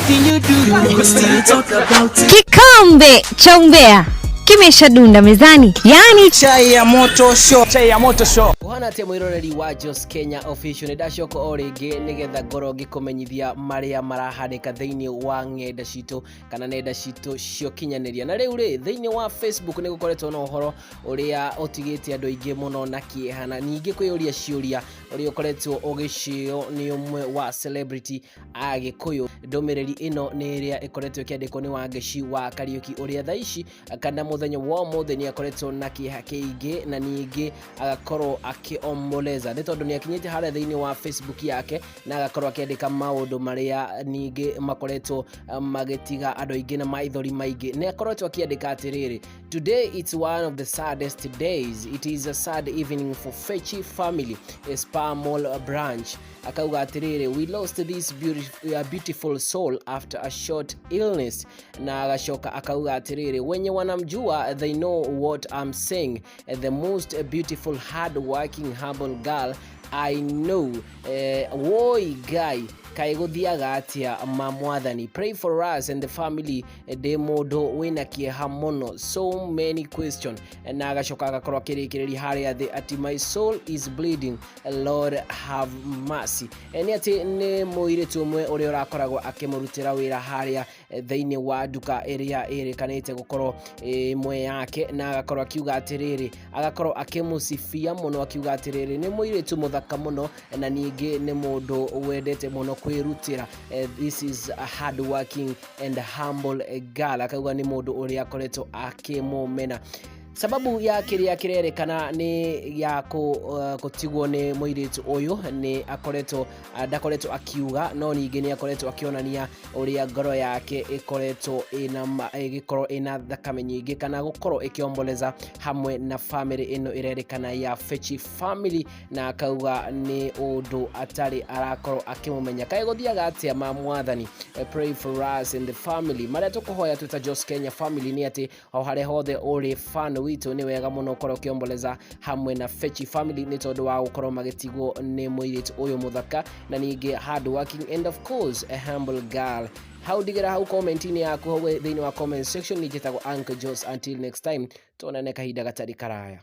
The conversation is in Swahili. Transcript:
Anything you do, we still talk about it. Kikombe cha umbea kimeshadunda mezani, yani chai ya moto show. Chai ya moto show. Wana te mwiroreri wa Jos Kenya official ndashoko orege nigetha ngoro ngikumenyithia maria marahaneka thiini wa ng'enda citũ kana nenda citũ cio kinyanĩria. Na rĩu thiini wa Facebook nĩ gũkoretwo na ũhoro ũrĩa ũtigĩte andũ aingĩ mũno na Kieha, na ningĩ kwĩyũria ciũria ũrĩa ũkoretwo ũgĩcio nĩ ũmwe wa celebrity a Gĩkũyũ. Ndumirírí ĩno nĩ ĩrĩa ĩkoretwo ĩkĩandĩkwo nĩ Wangeci wa Kariuki ũrĩa thaa ici kana mũthenya wa ũmũthĩ nĩ akoretwo na kĩeha kĩingĩ na ningĩ agakorwo akiomboleza nĩ tondũ nĩ akinyĩte harĩa thĩinĩ wa Facebook yake na agakorwo akĩandĩka maũndũ marĩa ningĩ makoretwo magĩtiga andũ aingĩ na maithori maingĩ. Nĩ akoretwo akĩandĩka atĩrĩrĩ: Today it's one of the saddest days. It is a sad evening for Wangeci family, a Sparmall branch. Akauga atĩrĩrĩ: We lost this beautiful soul after a short illness. Na agacoka akauga atĩrĩrĩ: Wenye wanamjua, they know what I'm saying. The most beautiful, hard-working, humble girl I know. Woi guy kai guthiaga atia mamwathani. Pray for us and the family. De modo wina Kieha mono. So many questions. Na agacoka agakorwo akĩrĩkĩrĩria harĩa thĩ ati my soul is bleeding, Lord have mercy. Ni ati nĩ mũirĩtu ũmwe ũrĩa ũrakoragwo akĩmũrutĩra wĩra harĩa thĩinĩ wa nduka ĩrĩa ĩrĩkanĩte gũkorwo ĩmwe yake, na agakorwo akiuga atĩrĩrĩ, agakorwo akĩmũcibia mũno akiuga atĩrĩrĩ nĩ mũirĩtu mũthaka mũno na ningĩ nĩ mũndũ wendete mũno kwĩrutĩra. This is a hard working and humble girl. Akauga nĩ mũndũ ũrĩa akoretwo akĩmũmena. Sababu ya kĩrĩa kĩrerĩkana nĩ ya gũtigwo nĩ mũirĩtu ũyũ nĩ akoretwo ndakoretwo akiuga, no ningĩ nĩ akoretwo akĩonania ũrĩa ngoro yake ĩkoretwo ĩna thakame nyingĩ kana gũkorwo ĩkĩomboleza hamwe na family ĩno ĩrerĩkana ya Wangeci family, na akauga nĩ ũndũ atarĩ arakorwo akĩmũmenya. Kaĩ gũthiaga atĩa mamwathani. Pray for us and the family. Marĩa tũkũhoya twĩta Jos Kenya family nĩ atĩ o harĩa hothe ũrĩ fan witũ nĩ wega mũno ũkorwo ũkĩomboleza hamwe na Wangeci family nĩ tondũ wa gũkorwo magĩtigwo nĩ mũirĩtu ũyũ mũthaka na ningĩ hard working and of course a humble girl. How digera hau comment-inĩ yaku hau thĩinĩ wa comment section. Nĩ njĩtagwo Uncle Jos. Until next time tuonane kahinda gatarĩ karaya.